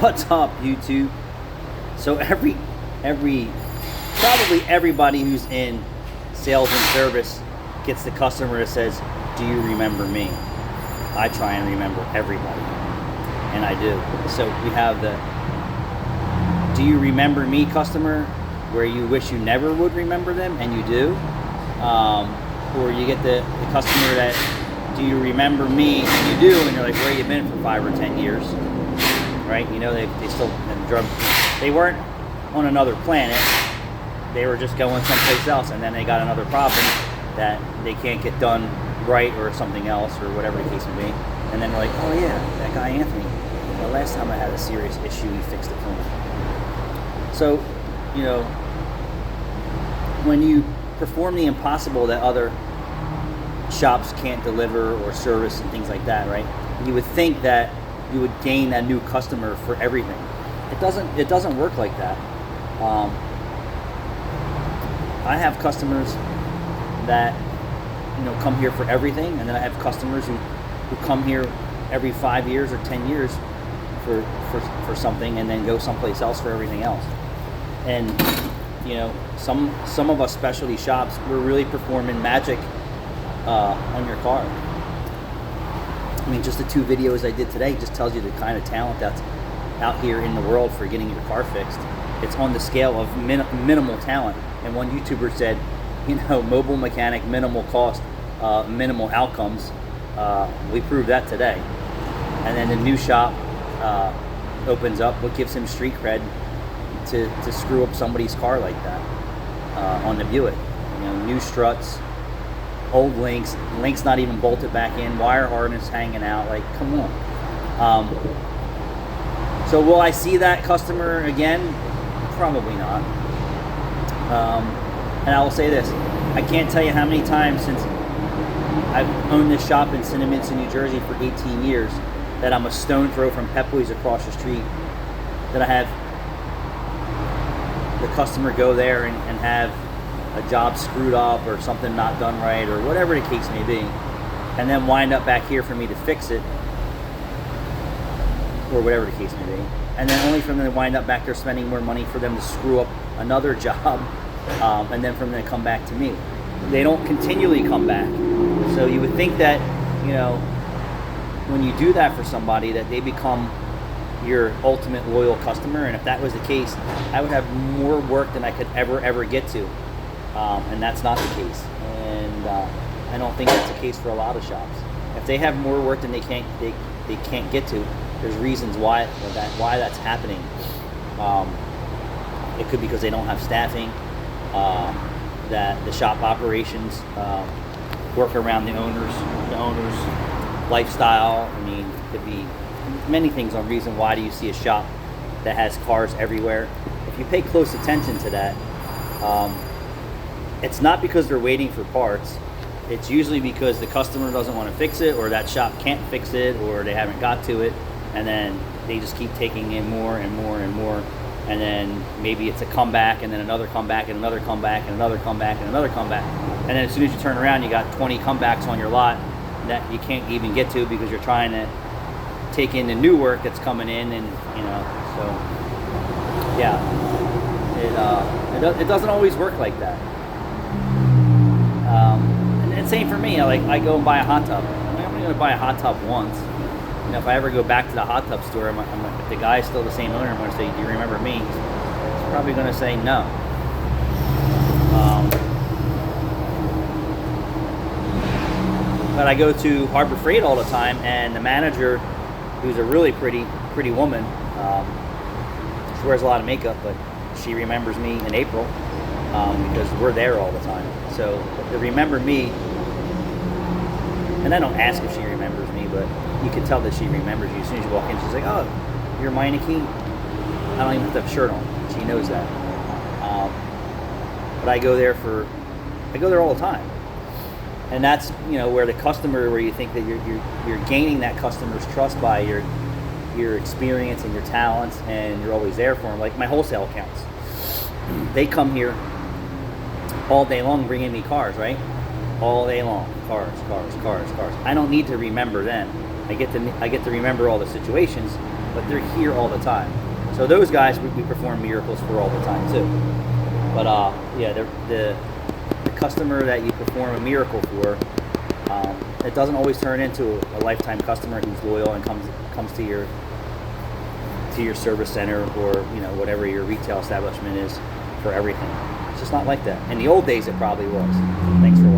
What's up, YouTube? So probably everybody who's in sales and service gets the customer that says, "Do you remember me?" I try and remember everybody, and I do. So we have the "Do you remember me?" customer, where you wish you never would remember them, and you do. Or you get the customer that, "Do you remember me?" and you do, and you're like, "Where you been for 5 or 10 years?" Right? You know, they still they weren't on another planet. They were just going someplace else, and then they got another problem that they can't get done right, or something else, or whatever the case may be. And then they're like, "Oh yeah, that guy Anthony. The last time I had a serious issue, he fixed it for me." So, you know, when you perform the impossible that other shops can't deliver, or service and things like that, right? You would think that you would gain a new customer for everything. It doesn't work like that. I have customers that, you know, come here for everything, and then I have customers who come here every 5 years or 10 years for something, and then go someplace else for everything else. And you know, some of us specialty shops, we're really performing magic on your car. I mean, just the 2 videos I did today just tells you the kind of talent that's out here in the world for getting your car fixed. It's on the scale of minimal talent. And one YouTuber said, you know, mobile mechanic, minimal cost, minimal outcomes. We proved that today. And then the new shop opens up. What gives him street cred to screw up somebody's car like that on the Buick? You know, new struts, old links not even bolted back in, wire harness hanging out. Like, come on. So will I see that customer again? Probably not. And I will say this: I can't tell you how many times since I've owned this shop in Cinnaminster, New Jersey for 18 years, that I'm a stone throw from Pep Boys across the street, that I have the customer go there and have a job screwed up, or something not done right, or whatever the case may be, and then wind up back here for me to fix it, or whatever the case may be, and then only for them to wind up back there spending more money for them to screw up another job, and then for them to come back to me. They don't continually come back. So you would think that, you know, when you do that for somebody, that they become your ultimate loyal customer. And if that was the case, I would have more work than I could ever get to. And that's not the case. And I don't think that's the case for a lot of shops. If they have more work than they can't get to, there's reasons why that's happening. It could be because they don't have staffing, that the shop operations work around the owner's lifestyle. I mean, it could be many things on reason why do you see a shop that has cars everywhere. If you pay close attention to that, it's not because they're waiting for parts. It's usually because the customer doesn't want to fix it, or that shop can't fix it, or they haven't got to it, and then they just keep taking in more and more and more. And then maybe it's a comeback, and then another comeback, and another comeback, and another comeback, and another comeback. And then as soon as you turn around, you got 20 comebacks on your lot that you can't even get to because you're trying to take in the new work that's coming in. And you know, so yeah, it doesn't always work like that. And same for me. I go and buy a hot tub. I'm only going to buy a hot tub once. You know, if I ever go back to the hot tub store, if the guy's still the same owner, I'm going to say, "Do you remember me?" He's probably going to say no. But I go to Harbor Freight all the time, and the manager, who's a really pretty woman, she wears a lot of makeup, but she remembers me in April because we're there all the time. So they remember me, and I don't ask if she remembers me, but you can tell that she remembers you. As soon as you walk in, she's like, "Oh, you're Meineke?" I don't even have to have a shirt on. She knows that. But I go there all the time. And that's, you know, where the customer, where you think that you're gaining that customer's trust by your experience and your talents, and you're always there for them. Like my wholesale accounts, they come here all day long bringing me cars, right? All day long, cars. I don't need to remember them. I get to remember all the situations, but they're here all the time. So those guys we perform miracles for all the time too. But yeah, the customer that you perform a miracle for, it doesn't always turn into a lifetime customer who's loyal and comes to your service center or whatever your retail establishment is for everything. It's just not like that. In the old days, it probably was. Thanks for